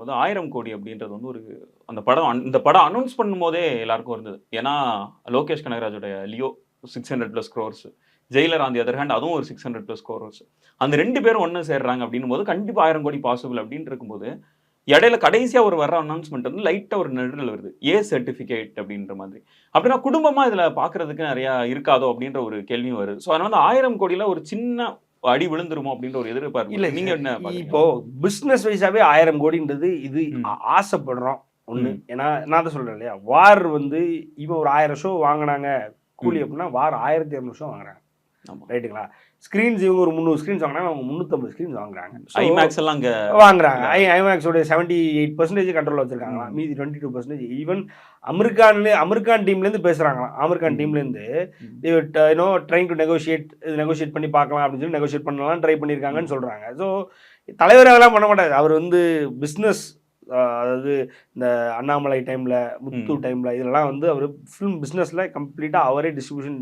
பார்க்கும்போது 1000 கோடி அப்படின்றது வந்து ஒரு அந்த படம் இந்த படம் அனௌன்ஸ் பண்ணும்போதே எல்லாருக்கும் இருந்தது. ஏன்னா, லோகேஷ் கனகராஜோட Leo 600+ crores, Jailer on the other hand அதுவும் ஒரு 600+ crores. அந்த 2 பேரும் ஒண்ணு சேர்றாங்க அப்படின்னும்போது, கண்டிப்பா 1000 கோடி பாசிபிள் அப்படின்னு இருக்கும்போது, இடையில கடைசியா ஒரு வர்ற அனௌன்ஸ்மென்ட் வந்து லைட்டா ஒரு நெருடல் வருது. ஏ சர்டிஃபிகேட் அப்படின்ற மாதிரி. அப்படின்னா குடும்பமா இதுல பார்க்கறதுக்கு நெறைய இருக்காதோ அப்படின்ற ஒரு கேள்வியும் வருது. ஸோ அதனால 1000 கோடில ஒரு சின்ன அடி விழுந்துருமோ அப்படின்ற ஒரு எதிர்பார்ப்பு இல்ல இருக்கு. நீங்க என்ன பார்க்குறீங்க? இப்போ பிசினஸ் வைஸாவே 1000 கோடின்றது இது ம். ஆசைப்படுறோம் ஒண்ணு. ம். ஏன்னா நான் தான் சொல்றேன் இல்லையா, வார் வந்து இவன் ஒரு 1000 ஷோ வாங்குனாங்க கூலி ம். அப்படின்னா வார் 1200 ஷோ வாங்குறாங்க. ஆமா. ரைட்டுங்களா? ஸ்க்ரீன்ஸ் இவங்க ஒரு 300 ஸ்க்ரீன்ஸ் வாங்குறாங்க, அவங்க 350 ஸ்க்ரீன்ஸ் வாங்குறாங்க. ஐமேக்ஸ் எல்லாம் அங்க வாங்குறாங்க. ஐமேக்ஸோட 78% கண்ட்ரோல்ல வச்சிருக்காங்களாம். மீதி 22% ஈவன் அமெரிக்கான் டீம்லேருந்து பேசுறாங்களாம். அமெரிக்கான் டீம்லேருந்து ட்ரைங் டு நெகோஷியேட் பண்ணி பார்க்கலாம் அப்படின்னு சொல்லி நெகோஷியேட் பண்ணலாம் ட்ரை பண்ணியிருக்காங்கன்னு சொல்றாங்க. ஸோ தலைவர் அதெல்லாம் பண்ண மாட்டாரு. அவர் வந்து பிஸ்னஸ் அதாவது இந்த அண்ணாமலை டைமில், முத்து டைமில் இதெல்லாம் வந்து அவர் ஃபிலிம் பிஸ்னஸில் கம்ப்ளீட்டாக அவரே டிஸ்ட்ரிபியூஷன்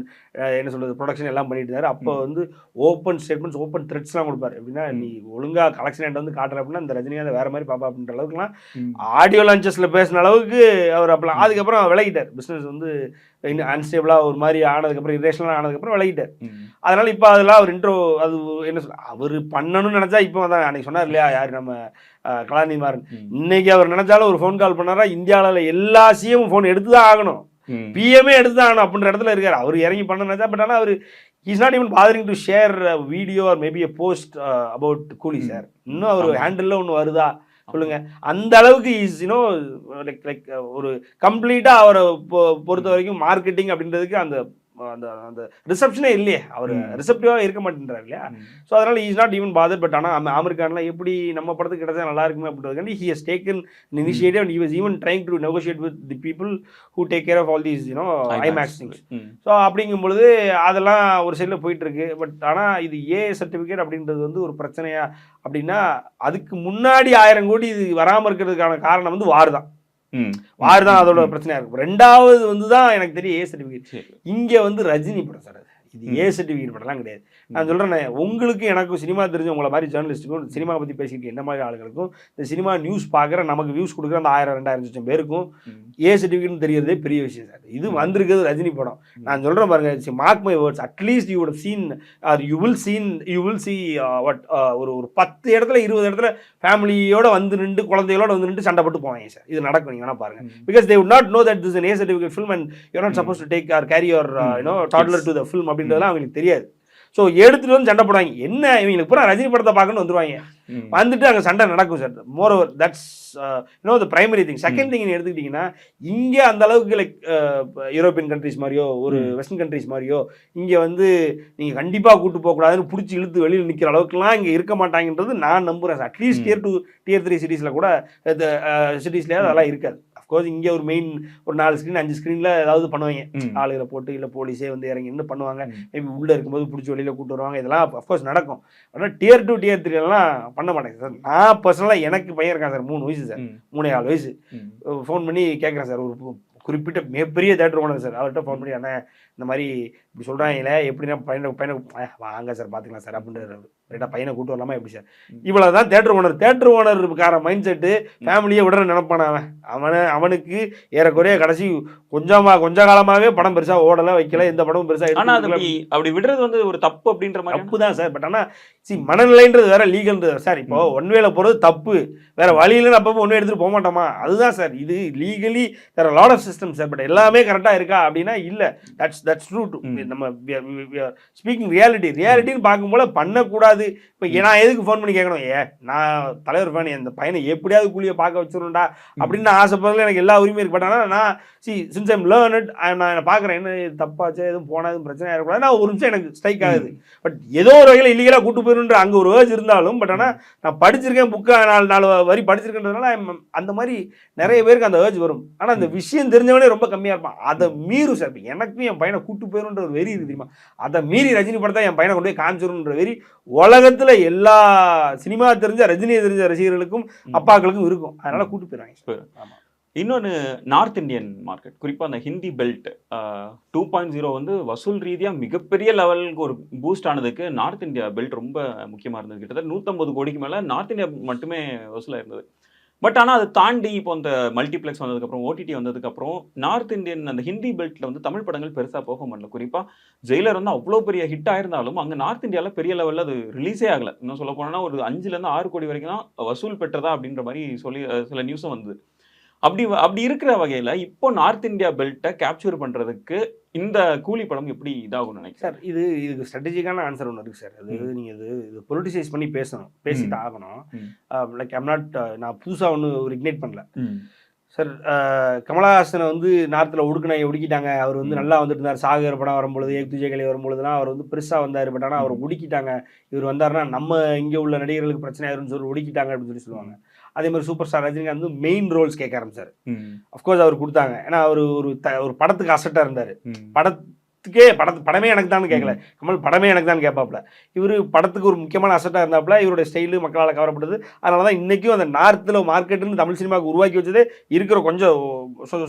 என்ன சொல்கிறது ப்ரொடக்ஷன் எல்லாம் பண்ணிட்டு இருந்தார். அப்போ வந்து ஓப்பன் ஸ்டேட்மெண்ட்ஸ், ஓப்பன் த்ரெட்ஸ்லாம் கொடுப்பாரு. எப்படின்னா நீ ஒழுங்காக கலெக்ஷன் வந்து காட்டுற அப்படின்னா இந்த ரஜினிகாந்த் வேறு மாதிரி பாப்பா அப்படின்ற அளவுக்குலாம் ஆடியோ லான்ச்சஸில் பேசின அளவுக்கு அவர் அப்பலாம். அதுக்கப்புறம் விலகிட்டார். பிஸ்னஸ் வந்து அன்ஸ்டேபிளாக ஒரு மாதிரி ஆனதுக்கப்புறம் இரேஷனலாக ஆனதுக்கப்புறம் விலகிட்டார். அதனால் இப்போ அதெல்லாம் அவர் அது என்ன சொல்ல அவர் பண்ணணும்னு நினச்சா இப்போ தான் அன்றைக்கி சொன்னார் இல்லையா, யார் நம்ம கலாநிதி மாறன், இன்னைக்கு அவர் நினைச்சாலும் ஒரு ஃபோன் கால் பண்ணாரா இந்தியாவில் எல்லா சிஎம் ஃபோன் எடுத்து தான் ஆகணும், பிஎம்ஏ எடுத்து தான் ஆகணும் அப்படின்ற இடத்துல இருக்கார். அவர் இறங்கி பண்ண நினைச்சா, பட் ஆனால் அவர் is not even bothering to share video or maybe a post about Coolie sir. இன்னும் அவர் ஹேண்டில் ஒன்று வருதா சொல்லுங்க. அந்த அளவுக்கு இஸ் லைக் ஒரு கம்ப்ளீட்டாக அவரை பொறுத்த வரைக்கும் மார்க்கெட்டிங் அப்படின்றதுக்கு அந்த அந்த அந்த ரிசப்ஷனே இல்லையே, அவர் ரிசப்டிவாக இருக்க மாட்டேன்றார் இல்லையா. ஸோ அதனால் is not even bother. But ஆனால் அமெரிக்கான்லாம் எப்படி நம்ம படத்துக்கு கிடைச்சா நல்லா இருக்குமே அப்படின்றதுக்காண்டி he has taken initiative and he was even trying to negotiate with the people who take care of all these IMAX things. So அப்படிங்கும் பொழுது அதெல்லாம் ஒரு சைடில் போயிட்டு இருக்கு. பட் ஆனால் இது ஏ சர்டிஃபிகேட் அப்படின்றது வந்து ஒரு பிரச்சனையா அப்படின்னா, அதுக்கு முன்னாடி 1000 கோடி இது வராமல் இருக்கிறதுக்கான காரணம் வந்து வார் தான். வார் தான் அதோட பிரச்சனையா இருக்கும். ரெண்டாவது வந்து தான் எனக்கு தெரியும் ஏ சர்டிஃபிகேட். இங்கே வந்து ரஜினி படம் சார், இது ஏ சர்டிஃபிகேட் படம்லாம் கிடையாது. நான் சொல்கிறேன், உங்களுக்கு எனக்கும் சினிமா தெரிஞ்ச உங்களை மாதிரி ஜேர்னலிஸ்ட்டுக்கும் சினிமா பற்றி பேசிக்கிட்டு என்ன மாதிரி ஆளுங்களுக்கும் இந்த சினிமா நியூஸ் பார்க்குற நமக்கு வியூஸ் கொடுக்குற அந்த 1000 2000 லட்சம் பேருக்கும் ஏ சர்டிஃபிகேட்னு தெரியறதே பெரிய விஷயம் சார். இது வந்திருக்கிறது ரஜினி படம். நான் சொல்கிறேன் பாருங்க, mark my words, at least you would seen or you will see what ஒரு 10 இடத்துல 20 இடத்துல ஃபேமிலியோட வந்து நின்று குழந்தைகளோட வந்து நின்று சண்டை போட்டு போவாங்க சார். இது நடக்கும், நீங்கள் வேணா பாருங்க. Because they would not know that this an A certificate film and you're not supposed to take or carry your toddler to the film அப்படின்றதுலாம் அவங்களுக்கு தெரியாது. ஸோ எடுத்துகிட்டு வந்து சண்டை போடுவாங்க. என்ன இவங்களுக்கு பூரா ரஜினி படத்தை பார்க்கணும்னு வந்துடுவாங்க. வந்துட்டு அங்கே சண்டை நடக்கும் sir. More over that's the primary thing. Second thing எடுத்துக்கிட்டிங்கன்னா, இங்கே அந்த அளவுக்கு லைக் யூரோப்பியன் கண்ட்ரிஸ் மாதிரியோ ஒரு வெஸ்டர்ன் கண்ட்ரிஸ் மாதிரியோ இங்கே வந்து நீங்கள் கண்டிப்பாக கூட்டு போகக்கூடாதுன்னு பிடிச்சி இழுத்து வெளியில் நிற்கிற அளவுக்குலாம் இங்கே இருக்க மாட்டாங்கன்றது நான் நம்புகிறேன் சார். அட்லீஸ்ட் Tier 2 Tier 3 சிட்டிஸில் கூட சிட்டிஸ்லேயே அதெல்லாம் இருக்காது. அஃப்கோர்ஸ் இங்கே ஒரு மெயின் ஒரு 4 ஸ்க்ரீன் 5 ஸ்க்ரீனில் ஏதாவது பண்ணுவாங்க, ஆளுகளை போட்டு இல்லை போலீஸே வந்து இறங்கி இன்னும் பண்ணுவாங்க. மேபி உள்ளே இருக்கும்போது பிடிச்சி வெளியில் கூட்டு வருவாங்க. இதெல்லாம் அஃப்கோர்ஸ் நடக்கும். ஆனால் Tier 2 Tier 3 பண்ண மாட்டேங்க சார். நான் பர்சனலாக எனக்கு பையன் இருக்கான் சார், 3 வயசு சார், 3-4 வயசு. ஃபோன் பண்ணி கேட்குறேன் சார், ஒரு குறிப்பிட்ட மிகப்பெரிய தேட்டர் ஓனர் சார், அவர்கிட்ட ஃபோன் பண்ணி அண்ணே இந்த மாதிரி இப்படி சொல்கிறாங்களே எப்படின்னா பையனை வாங்க சார் பார்த்துக்கலாம் சார் அப்படின்றாரு. ரைட்டாக பையனை கூட்டு வரலாமா எப்படி சார்? இவ்வளோ தான் தேட்டர் ஓனருக்கார மைண்ட் செட்டு. ஃபேமிலியை விடுற நினைப்பான அவனுக்கு ஏறக்குறைய கடைசி கொஞ்ச காலமாகவே படம் பெருசாக ஓடலை வைக்கல, எந்த படமும் பெருசாக. ஆனால் அப்படி விடுறது வந்து ஒரு தப்பு அப்படின்ற மாதிரி தப்பு தான் சார். பட் ஆனால் மனநிலைன்றது வேற, லீகல்ன்றது சார். இப்போ ஒன்வேல போகிறது தப்பு, வேற வழியிலன்னு அப்பப்போ ஒன்று எடுத்துகிட்டு போக மாட்டோமா, அதுதான் சார். இது லீகலி வேற lot of system sir. But எல்லாமே கரெக்டாக இருக்கா அப்படின்னா இல்லை. That's true. நம்ம ஸ்பீக்கிங் ரியாலிட்டின்னு பார்க்கும்போது பண்ணக்கூடாது. இப்போ நான் எதுக்கு ஃபோன் பண்ணி கேட்கணும், நான் தலைவர் ஃபேன், இந்த பையனை எப்படியாவது கூலியை பார்க்க வச்சிருந்தா அப்படின்னு நான் ஆசைப்படுறதுல எனக்கு எல்லா உரிமையும் இருக்கு. பட் ஆனால் நான் சின்ஸ் ஐம் லேர்ன்ட், நான் பார்க்குறேன் என்ன தப்பாச்சு எதுவும் போனால் எதுவும் பிரச்சனை ஆகிடக்கூடாது. நான் ஒரு நிமிஷம் எனக்கு ஸ்ட்ரைக் ஆகுது. பட் ஏதோ ஒரு வகையில் இல்லீகலாக கூட்டு போயிருன்ற அங்கே ஒரு வேர்ஜ் இருந்தாலும், பட் ஆனால் நான் படிச்சிருக்கேன், புக்கை 4 வரி படிச்சிருக்கேன்றதுனால அந்த மாதிரி நிறைய பேருக்கு அந்த வேர்ஜ் வரும். ஆனால் அந்த விஷயம் தெரிஞ்சவனே ரொம்ப கம்மியாக இருப்பான். அதை மீறும் சார். எனக்கும் என் பையனை கூட்டு போயிருன்ற ஒரு வெறி இருக்கு தெரியுமா, அதை மீறி ரஜினி படத்தை என் பையனை கொண்டு போய் காமிச்சிருன்ற வெறி உலகத்துல எல்லா சினிமா தெரிஞ்ச ரஜினியை தெரிஞ்ச ரசிகர்களுக்கும் அப்பாக்களுக்கும் இருக்கும். அதனால கூட்டு போயிடுவாங்க. இன்னொன்று, நார்த் இந்தியன் மார்க்கெட், குறிப்பாக அந்த ஹிந்தி பெல்ட் 2.0 வந்து வசூல் ரீதியாக மிகப்பெரிய லெவலுக்கு ஒரு பூஸ்ட் ஆனதுக்கு நார்த் இந்தியா பெல்ட் ரொம்ப முக்கியமாக இருந்தது. கிட்டத்தட்ட 150 கோடிக்கு மேலே நார்த் இந்தியா மட்டுமே வசூலாக இருந்தது. பட் ஆனா அதை தாண்டி இப்போ இந்த மல்டிப்ளெக்ஸ் வந்ததுக்கப்புறம், ஓடிடி வந்ததுக்கப்புறம், நார்த் இந்தியன் அந்த ஹிந்தி பெல்ட்ல வந்து தமிழ் படங்கள் பெருசா பெர்ஃபார்ம் பண்ணல. குறிப்பா ஜெயிலர் வந்து அவ்ளோ பெரிய ஹிட் ஆயிருந்தாலும், அங்க நார்த் இந்தியால பெரிய லெவல்ல அது ரிலீஸே ஆகல. இன்னும் சொல்லப் போனோம்னா ஒரு 5லருந்து 6 கோடி வரைக்கும் தான் வசூல் பெற்றதா அப்படின்ற மாரி சொல்லி சில நியூஸும் வந்தது. அப்படி இருக்கிற வகையில, இப்போ நார்த் இந்தியா பெல்ட்ட கேப்சர் பண்றதுக்கு இந்த கூலி படம் எப்படி இதாகும்னு நினைக்கிறீங்க? சார் இதுக்கு ஸ்ட்ராட்டஜிக்கான ஆன்சர் ஒன்று இருக்கு சார். நீங்க இது பொலிட்டிசைஸ் பண்ணி பேசணும், பேசிட்டு ஆகணும். லைக் நான் புதுசா ஒரு இக்னைட் பண்ணல சார். கமலஹாசனை வந்து நார்த்தில் ஒடுக்கிட்டாங்க. அவர் வந்து நல்லா வந்துட்டு இருந்தார். சாகர் படம் வரும்பொழுது, ஏக் துஜே கலே வரும்பொழுதுலாம் அவர் வந்து பெருசா வந்தார். பட் ஆனால் அவரை ஒடுக்கிட்டாங்க. இவர் வந்தாருன்னா நம்ம இங்கே உள்ள நடிகர்களுக்கு பிரச்சனை ஆயிரும்னு சொல்லி ஒடுக்கிட்டாங்க அப்படின்னு சொல்லுவாங்க. அதே மாதிரி சூப்பர் ஸ்டார் ரஜினிகாந்த் வந்து மெயின் ரோல்ஸ் கேட்க ஆரம்பிச்சார். அஃப்கோர்ஸ் அவர் கொடுத்தாங்க. ஏன்னா அவர் ஒரு படத்துக்கு அசட்டாக இருந்தார். படமே எனக்கு தான் கேட்கல. கமல் படமே எனக்கு தான் கேட்பாப்ல. இவர் படத்துக்கு ஒரு முக்கியமான அசட்டாக இருந்தாப்புல. இவருடைய ஸ்டைலு மக்களால் கவரப்பட்டது. அதனால தான் இன்றைக்கும் அந்த நார்த்தில் மார்க்கெட்டுன்னு தமிழ் சினிமாவுக்கு உருவாக்கி வச்சதே இருக்கிற கொஞ்சம்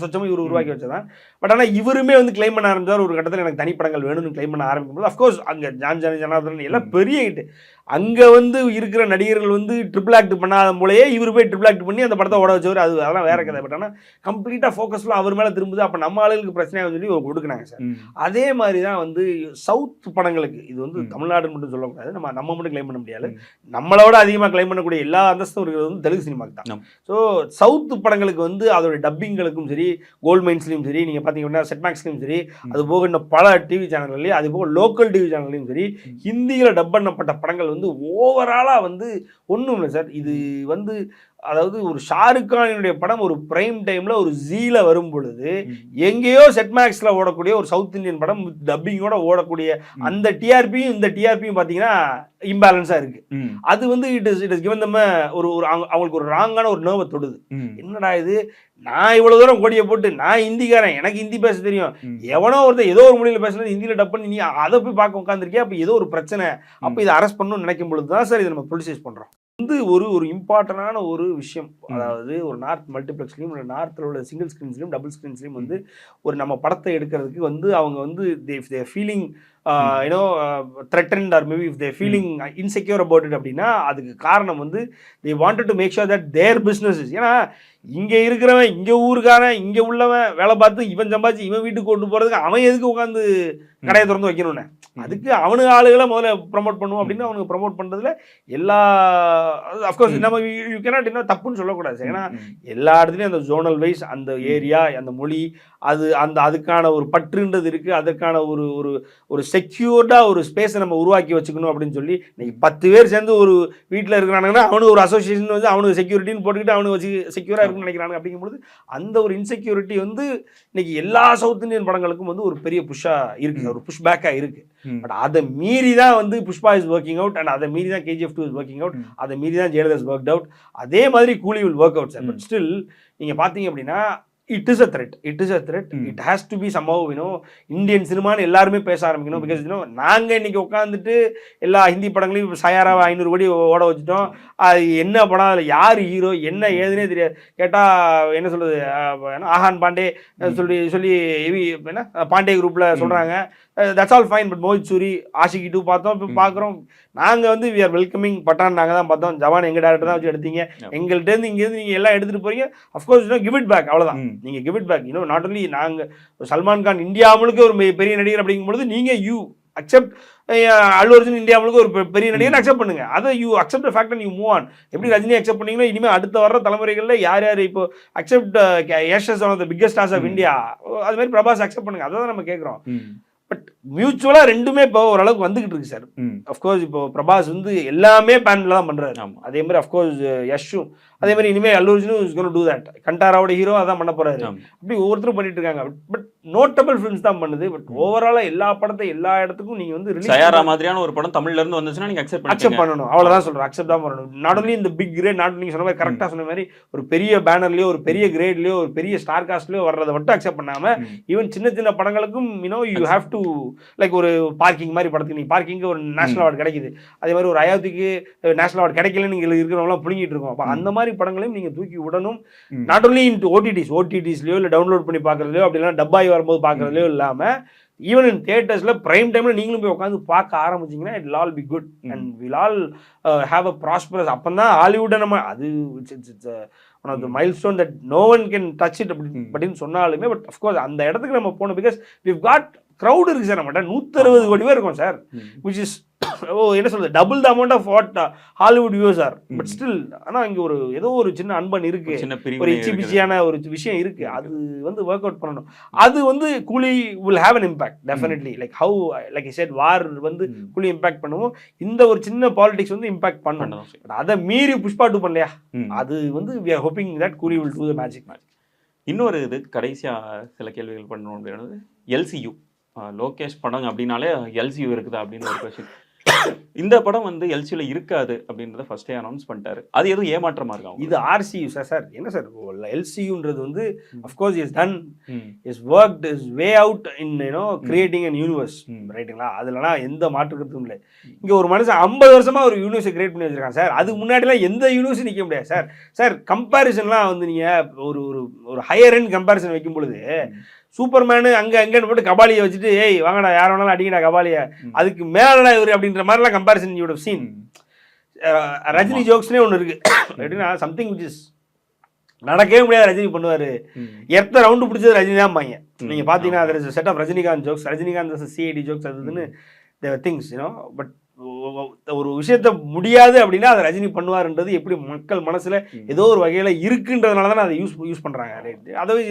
சொச்சமும் இவர் உருவாக்கி வச்சதான். பட் ஆனால் இவருமே வந்து கிளைம் பண்ண ஆரம்பிச்சார். ஒரு கட்டத்தில் எனக்கு தனிப்படங்கள் வேணும்னு கிளைம் பண்ண ஆரம்பிக்கும்போது அஃப்கோர்ஸ் அங்கே ஜனார்தன் எல்லாம் பெரிய ஹிட். அங்கே வந்து இருக்கிற நடிகர்கள் வந்து ட்ரிபிள் ஆக்ட் பண்ணாத போலயே இவர் போய் ட்ரிபிள் ஆக்ட் பண்ணி அந்த படத்தை ஓட வச்சவர். அதெல்லாம் வேற கதை. பட் ஆனால் கம்ப்ளீட்டாக ஃபோக்கஸ்லாம் அவர் மேலே திரும்புது. அப்போ நம்ம ஆளுகளுக்கு பிரச்சனையாக சொல்லி கொடுக்குறாங்க சார். அதே மாதிரி தான் வந்து சவுத் படங்களுக்கு இது வந்து தமிழ்நாடு மட்டும் சொல்லக்கூடாது. நம்ம மட்டும் கிளைம் பண்ண முடியாது. நம்மளோட அதிகமாக கிளைம் பண்ணக்கூடிய எல்லா அந்தஸ்தும் இருக்கிறது வந்து தெலுங்கு சினிமாவுக்கு தான். ஸோ சவுத் படங்களுக்கு வந்து அதோட டப்பிங்களுக்கும் சரி, கோல்ட் மைன்ஸ்லையும் சரி, நீங்கள் பார்த்தீங்கன்னா செட்மேக்ஸ்லையும் சரி, அது போக இன்னும் பல டிவி சேனல்லையும், அது போக லோக்கல் டிவி சேனல்லையும் சரி, ஹிந்தியில் டப் பண்ணப்பட்ட படங்கள் வந்து ஓவராலாக வந்து ஒன்றும் இல்லை சார். இது வந்து அதாவது ஒரு ஷாருக் கானினுடைய படம் ஒரு பிரைம் டைம்ல ஒரு ஜீல வரும் பொழுது எங்கேயோ செட்மேக்ஸ்ல ஓடக்கூடிய ஒரு சவுத் இந்தியன் படம் டப்பிங்கோட ஓடக்கூடிய அந்த டிஆர்பியும் இந்த டிஆர்பியும் பாத்தீங்கன்னா இம்பேலன்ஸா இருக்கு. அது வந்து இட் இஸ் கிவன் தம் அவங்களுக்கு ஒரு ராங்கான ஒரு நர்வை தொடுது. என்னடா இது, நான் இவ்வளவு தூரம் கோடியை போட்டு நான் ஹிந்திக்காரன், எனக்கு ஹிந்தி பேச தெரியும், எவனோ ஒருத்தர் ஏதோ ஒரு மொழியில பேசுறது ஹிந்தியில டப் பண்ணி நீ அதை போய் பார்க்க உட்காந்துருக்கியா, அப்ப ஏதோ ஒரு பிரச்சனை, அப்ப இதை அரெஸ்ட் பண்ணணும்னு நினைக்கும் பொழுது தான் சார் இதை நம்ம பொலிசைஸ் பண்றோம். வந்து ஒரு இம்பார்ட்டன்டான ஒரு விஷயம். அதாவது ஒரு நார்த் மல்டிப்ளெக்ஸ்லையும் இல்லை நார்த்தில் உள்ள சிங்கிள் ஸ்க்ரீன்ஸ்லையும் டபுள் ஸ்க்ரீன்ஸ்லையும் வந்து ஒரு நம்ம படத்தை எடுக்கிறதுக்கு வந்து அவங்க வந்து feeling threatened or maybe if they're feeling insecure about it அப்படின்னா அதுக்கு காரணம் வந்து they wanted to make sure that their businesses, ஏன்னா இங்கே இருக்கிறவன், இங்கே ஊருக்காரன், இங்கே உள்ளவன் வேலை பார்த்து இவன் சம்பாதிச்சு இவன் வீட்டுக்கு கொண்டு போகிறதுக்கு அவன் எதுக்கு உட்காந்து கடையை திறந்து வைக்கணும்னு, அதுக்கு அவனுக்கு ஆளுகளை முதல்ல ப்ரொமோட் பண்ணுவோம் அப்படின்னு அவனுக்கு ப்ரொமோட் பண்ணுறதுல எல்லா அஃப்கோர்ஸ் நம்ம யூ கேனாட் இன்னும் தப்புன்னு சொல்லக்கூடாது. ஏன்னா எல்லா இடத்துலையும் அந்த ஜோனல் வைஸ் அந்த ஏரியா அந்த மொழி அதுக்கான ஒரு பற்றுன்றது இருக்குது. அதற்கான ஒரு செக்யூர்டாக ஒரு ஸ்பேஸை நம்ம உருவாக்கி வச்சுக்கணும் அப்படின்னு சொல்லி இன்னைக்கு 10 பேர் சேர்ந்து ஒரு வீட்டில் இருக்கிறானுங்கன்னா அவனுக்கு ஒரு அசோசியேஷன் வந்து அவனுக்கு செக்யூரிட்டின்னு போட்டுக்கிட்டு அவனுக்கு வச்சு செக்யூராக இருக்குன்னு நினைக்கிறாங்க. அப்படிங்கும்போது அந்த ஒரு இன்செக்யூரிட்டி வந்து இன்னைக்கு எல்லா சவுத் இந்தியன் படங்களுக்கும் வந்து ஒரு பெரிய புஷ்ஷாக இருக்குது, ஒரு புஷ் பேக்காக இருக்குது. பட் அதை மீறி தான் வந்து Pushpa is working out and அதை மீறி தான் KGF 2 இஸ் ஒர்க்கிங் அவுட், அதை மீறி தான் ஜெயலலிதா இஸ் ஒர்க் அவுட். அதே மாதிரி கூலி will work out sir. But still நீங்கள் பார்த்தீங்க அப்படின்னா it is a threat. It has to be somehow, Indian சினிமான்னு எல்லாருமே பேச ஆரம்பிக்கணும். பிகாஸ் நாங்க இன்னைக்கு உட்காந்துட்டு எல்லா ஹிந்தி படங்களையும் சயாராவை 500 கோடி ஓட வச்சுட்டோம். அது என்ன படம், அதில் யார் ஹீரோ என்ன ஏதுன்னே தெரியாது. கேட்டா என்ன சொல்றது, ஆஹான் பாண்டே சொல்லி என்ன பாண்டே குரூப்ல சொல்றாங்க. That's all fine. But Mohit Suri, Aashiqui 2 பார்த்தோம். இப்போ பார்க்குறோம் நாங்கள் வந்து வி ஆர் வெல்கமிங் பட்டான். நாங்கள் தான் பார்த்தோம். ஜவான் எங்கள் டேரக்டர் தான் வச்சு எடுத்தீங்க. எங்கள்கிட்டருந்து இங்கேருந்து நீங்கள் எல்லாம் எடுத்துகிட்டு போறீங்க. அஃப்கோர்ஸ் கிவ் இட் பேக், அவ்வளோதான். நீங்கள் give it back. Not only நாங்கள் சல்மான் கான் இந்தியா முழுக்க ஒரு பெரிய நடிகர் அப்படிங்கும்பொழுது நீங்கள் you accept Allu Arjun India முழுக்க ஒரு பெரிய நடிகர் அக்செப்ட் பண்ணுங்க. அதை you accept fact and you move on. எப்படி ரஜினி அக்செப்ட் பண்ணீங்கன்னா இனிமேல் அடுத்த வர தலைமுறைகளில் யார் இப்போ accept Yash one of the biggest stars of India, அது மாதிரி பிரபாஸ் அக்செப்ட் பண்ணுங்க. அதை தான் நம்ம கேட்குறோம். பட் மியூச்சுவலா ரெண்டுமே இப்போ ஓரளவுக்கு வந்துகிட்டு இருக்கு சார். அஃப்கோர்ஸ் இப்போ பிரபாஸ் வந்து எல்லாமே பேன்ல தான் பண்றாரு. அதே மாதிரி அஃப்கோர்ஸ் யஷும் அதே மாதிரி இனிமே அல்லு அர்ஜுனும் இஸ் கோனா டு தட். கண்டாராவோட ஹீரோ அதான் பண்ண போறாரு. அப்படி ஒவ்வொருத்தரும் பண்ணிட்டு இருக்காங்க. பட் நோட்டபிள் ஃபிலிம்ஸ் தான் பண்ணுது. பட் ஓவராலா எல்லா படத்தை எல்லா இடத்துக்கும் நீங்க வந்து சயாரா மாதிரியான ஒரு படம் தமிழ்ல இருந்து வந்துச்சுன்னா நீங்க அக்செப்ட் பண்ணணும். அவ்வளவுதான் சொல்றேன். அக்செப்ட் தான் பண்ணணும். நாட் ஒன்லி இந்த பிக் கிரேட், நாட் நீங்க சொன்ன மாதிரி கரெக்டா சொன்ன மாதிரி ஒரு பெரிய பேனர்லயோ ஒரு பெரிய கிரேட்லயோ ஒரு பெரிய ஸ்டார் காஸ்ட்லயோ வர்றதை மட்டும் அக்செப்ட் பண்ணாம ஈவன் சின்ன சின்ன படங்களுக்கும் யூ ஹேவ் டு லைக் ஒரு பார்க்கிங் மாதிரி படத்துக்கு நீ பார்க்கிங்கு ஒரு நேஷனல் அவார்டு கிடைக்குது. அதே மாதிரி ஒரு அயோத்திக்கு நேஷனல் அவார்டு கிடைக்கலன்னு நீங்க இருக்கிறவங்களாம் புடுங்கிட்டு இருக்கோம். அப்போ அந்த மாதிரி படங்களையும் நீங்க தூக்கி விடணும். நாட் ஒன்லி இன் ஓடிடிஸ்லயோ இல்லை டவுன்லோட் பண்ணி பார்க்கறதுலையோ அப்படி இல்லைன்னா டப்பாய் வரும்போது பார்க்கறதுலையோ இல்லாம ஈவன் இன் தியேட்டர்ஸ்ல பிரைம் டைம்ல நீங்களும் போய் உட்காந்து பார்க்க ஆரம்பிச்சிங்கன்னா it will all be good and will all have a prosperous. அப்போ தான் ஹாலிவுட்டை நம்ம அது one of the milestone that no one can touch it அப்படின்னு சொன்னாலுமே, பட் அஃப்கோர்ஸ் அந்த இடத்துக்கு நம்ம போகணும். பிகாஸ் we've got க்ரௌட் இருக்கு சார் நம்மகிட்ட 160 கோடி பேர் இருக்கும் சார், விச் இஸ் என்ன சொல்றது double the amount of what Hollywood views are. But still ஆனால் இங்கே ஒரு ஏதோ ஒரு சின்ன அன்பன் இருக்கு, ஒரு இச்சி பிச்சியான ஒரு விஷயம் இருக்கு, அது வந்து ஒர்க் அவுட் பண்ணணும். அது வந்து Coolie will have an impact definitely. Like how like I said war வந்து கூலி இம்பாக்ட் பண்ணுவோம், இந்த ஒரு சின்ன பாலிடிக்ஸ் வந்து இம்பாக்ட் பண்ணணும். அதை மீறி புஷ்பா 2 பண்ணலையா, அது வந்து we are hoping that கூலி will do the magic. இன்னொரு இது கடைசியாக சில கேள்விகள் பண்ணணும் அப்படின்றது எல்சியூ. லோகேஷ் படம் அப்படின்னாலே எல்சியூ இருக்குதா அப்படின்னு ஒரு கொஸ்டின். இந்த படம் வந்து எல்சியூல இருக்காது அப்படின்றத ஃபர்ஸ்டே அனௌன்ஸ் பண்ணிட்டாரு. அது எதுவும் ஏமாற்றமா இருக்கா? இது ஆர்சியூ சார். என்ன சார் எல்சியூன்றது வந்து of course is done is worked is way out in creating an universe, ரைட்டுங்களா? அதுலலாம் எந்த மாற்றுக்கிறதும் இல்லை. இங்கே ஒரு மனுஷன் 50 வருஷமா ஒரு யூனிவர்ஸை கிரியேட் பண்ணி வச்சிருக்காங்க சார். அதுக்கு முன்னாடிலாம் எந்த யூனிவர்ஸும் நிற்க முடியாது சார். சார் கம்பேரிசன்லாம் வந்து நீங்கள் ஒரு ஒரு ஹையர் எண்ட் கம்பேரிசன் வைக்கும் பொழுது சூப்பர்மேனு அங்கன்னு போட்டு கபாலியை வச்சுட்டு ஏய் வாங்கடா யார் வேணாலும் அடிங்கடா கபாலியை, அதுக்கு மேலடா இவர் அப்படின்ற மாதிரிலாம் comparison you would seen. Rajini ஜோக்ஸ்னே ஒன்று இருக்கு எப்படின்னா சம்திங் விச் இஸ் நடக்கவே முடியாது ரஜினி பண்ணுவார். எத்த ரவுண்டு பிடிச்சது ரஜினி தான் பாங்க. நீங்கள் பார்த்தீங்கன்னா அதில் set of Rajinikanth jokes, Rajinikanth CID jokes, அதுன்னு தேர் திங்ஸ் பட் ஒரு விஷயத்த முடியாது அப்படின்னா அதை ரஜினி பண்ணுவார்ன்றது எப்படி மக்கள் மனசில் ஏதோ ஒரு வகையில் இருக்குன்றதுனால தான் அதை யூஸ் பண்ணுறாங்க. ரைட், அதை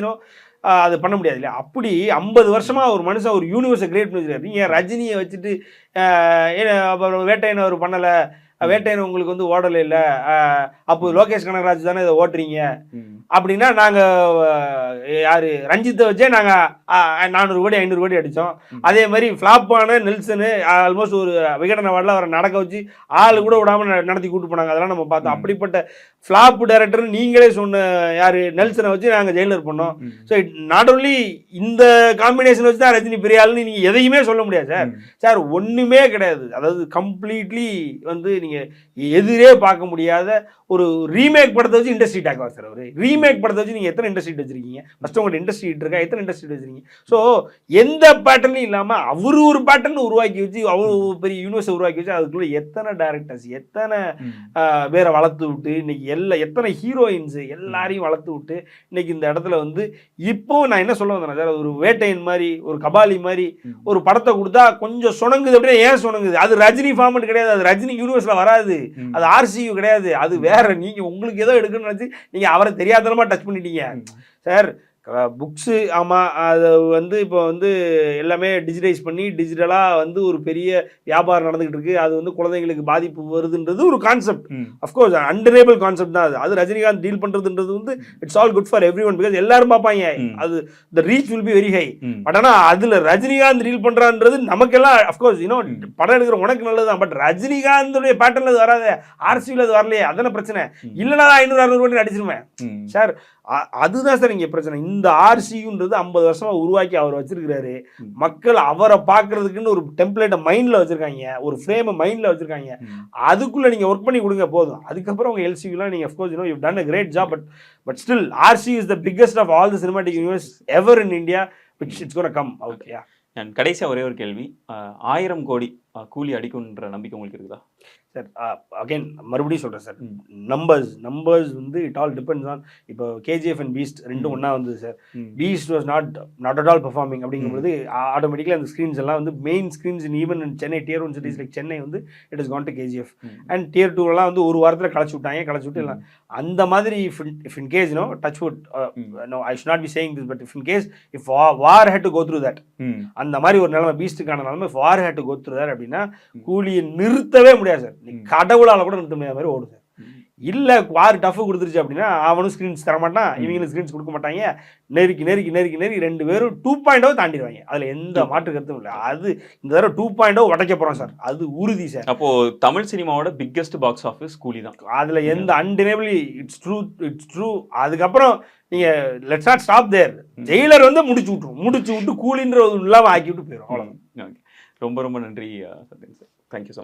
அது பண்ண முடியாது இல்லையா? அப்படி 50 வருஷமாக ஒரு மனுஷன் ஒரு யூனிவர்ஸை கிரியேட் பண்ணி வச்சுருக்காரு. நீங்கள் ரஜினியை வச்சுட்டு அப்புறம் வேட்டையன் அவர் பண்ணலை, வேட்டையன் உங்களுக்கு வந்து ஓடலை இல்லை, அப்போ லோகேஷ் கனகராஜ் தானே இதை ஓட்டுறீங்க அப்படின்னா நாங்கள் யார் ரஞ்சித்தை வச்சே நாங்கள் 400 கோடி 500 கோடி அடித்தோம். அதே மாதிரி ஃப்ளாப்பான நெல்சனு ஆல்மோஸ்ட் ஒரு விகடன வார்டில் அவரை நடக்க வச்சு ஆள் கூட விடாமல் நடத்தி கூட்டு போனாங்க. அதெல்லாம் நம்ம பார்த்தோம். அப்படிப்பட்ட ஃப்ளாப் டைரக்டர் நீங்களே சொன்ன யார் நெல்சனை வச்சு நாங்கள் ஜெயிலர் பண்ணோம். ஸோ நாட் ஓன்லி இந்த காம்பினேஷன் வச்சு தான் ரஜினி பெரிய ஆளுன்னு நீங்கள் எதையுமே சொல்ல முடியாது சார். சார் ஒன்றுமே கிடையாது. அதாவது கம்ப்ளீட்லி வந்து நீங்கள் எதிரே பார்க்க முடியாத ஒரு ரீமேக் படத்தை வச்சு இண்டஸ்ட்ரி டாக் ஆகும் சார். அவர் ரீமேக் படத்தை வச்சு நீங்கள் எத்தனை இண்டஸ்ட்ரி வச்சிருக்கீங்க? ஃபஸ்ட்டு உங்கள்கிட்ட இண்டஸ்ட்ரி இருக்கா? எத்தனை இண்டஸ்ட்ரி வச்சிருக்கீங்க? ஸோ எந்த பேட்டர்னும் இல்லாமல் அவர் ஒரு பேட்டர்ன் உருவாக்கி வச்சு அவ்வளோ பெரிய யூனிவர்ஸை உருவாக்கி வச்சு அதுக்குள்ளே எத்தனை டேரக்டர்ஸ் எத்தனை பேரை வளர்த்து விட்டு இன்னைக்கு எத்தனை ஹீரோயின்ஸு எல்லாரையும் வளர்த்து விட்டு இன்னைக்கு இந்த இடத்துல வந்து இப்போ நான் என்ன சொல்ல வந்தேன் சார், ஒரு வேட்டையன் மாதிரி ஒரு கபாலி மாதிரி ஒரு படத்தை கொடுத்தா கொஞ்சம் சுணங்குது அப்படின்னா ஏன் சுணங்குது? அது ரஜினி ஃபார்மெட் கிடையாது, அது ரஜினி யூனிவர்ஸில் வராது, அது ஆர்சியூ கிடையாது, அது வேற. நீங்கள் உங்களுக்கு ஏதோ எடுக்கணும்னு நினச்சி நீங்கள் அவரை தெரியாதனமாக டச் பண்ணிட்டீங்க சார். புக்ஸு ஆமாம், அது வந்து இப்போ வந்து எல்லாமே டிஜிட்டைஸ் பண்ணி டிஜிட்டலாக வந்து ஒரு பெரிய வியாபாரம் நடந்துகிட்டு இருக்கு. அது வந்து குழந்தைங்களுக்கு பாதிப்பு வருதுன்றது ஒரு கான்செப்ட். அஃப்கோர்ஸ் அன்டனேபிள் கான்செப்ட் தான் அது. அது ரஜினிகாந்த் டீல் பண்ணுறதுன்றது வந்து it's all good for every one. Because எல்லாரும் பார்ப்பாங்க, அது the reach will be very high. But ஆனால் அதில் ரஜினிகாந்த் டீல் பண்ணுறான்றது நமக்கெல்லாம் அஃப்கோர்ஸ் படம் எடுக்கிற உனக்கு நல்லது தான். பட் ரஜினிகாந்தோடைய பேட்டர்ல அது வராது, ஆர்சியில் அது வரலையே, அதான பிரச்சனை. இல்லைனா 500-600 கோடி அடிச்சிருவேன் சார். அதுதான் சார் இங்கே பிரச்சனை. இந்த ஆர்சியூன்றது 50 வருஷமா உருவாக்கி அவர் வச்சிருக்கிறாரு. மக்கள் அவரை பார்க்கறதுக்குன்னு ஒரு டெம்ப்ளேட்டை மைண்டில் வச்சிருக்காங்க, ஒரு ஃப்ரேமை மைண்டில் வச்சிருக்காங்க. அதுக்குள்ளே நீங்கள் ஒர்க் பண்ணி கொடுங்க போதும். அதுக்கப்புறம் உங்கள் எல்சியூலாம் நீங்கள் of course you done a great job. But still RCU is the biggest of all the cinematic universe ever in India, which it's gonna come out. Yeah, கடைசியாக ஒரே ஒரு கேள்வி, 1000 கோடி கூலி அடிக்கும்ன்ற நம்பிக்கை உங்களுக்கு இருக்குதா சார்? அகைன் மறுபடியும் சொல்கிறேன் சார், நம்பர்ஸ் வந்து இட் ஆல் டிபெண்ட்ஸ் ஆன். இப்போ கேஜிஎஃப் அண்ட் பீஸ்ட் ரெண்டும் ஒன்றா வந்தது sir. Beast was not at all performing அப்படிங்கும்போது ஆட்டோமேட்டிக்கலி அந்த ஸ்க்ரீன்ஸ் எல்லாம் வந்து main screens even in Chennai Tier 1 cities like Chennai வந்து it is gone to KGF. And Tier 2 வந்து ஒரு வாரத்தில் களைச்சி விட்டு எல்லாம் அந்த மாதிரி. If in case touch wood, no I should not be saying this, but if in case if war had to go through that, அந்த மாதிரி ஒரு நிலைமை பீஸ்ட்டுக்கான நிலைமை if war had to go through that அப்படின்னா கூலியை நிறுத்தவே முடியாது சார். கடவுளால் கூட நிறுத்த முடியாத மாதிரி ஓடுது. இல்லை வார் டஃப் கொடுத்துருச்சு அப்படின்னா அவனும் ஸ்க்ரீன்ஸ் தரமாட்டான், இவங்களும் ஸ்க்ரீன்ஸ் கொடுக்க மாட்டாங்க. நெருக்கி 2 பேரும் 2.0 தாண்டிடுவாங்க. அதில் எந்த மாற்று கருத்தும் இல்லை. அது இந்த தடவை 2.0 உடைக்க போகிறோம் சார், அது உறுதி சார். அப்போ தமிழ் சினிமாவோட பிக்கெஸ்ட் பாக்ஸ் ஆஃபீஸ் கூலி தான். அதில் எந்த அன்டினேபிளி இட்ஸ் ட்ரூ. அதுக்கப்புறம் நீங்கள் let's not stop there. Jailer வந்து முடிச்சு விட்டு கூலின்ற ஒரு இல்லாமல் ஆக்கி விட்டு போயிடும். அவ்வளோதான். ரொம்ப ரொம்ப நன்றி Sathyan sir. Thank you so much.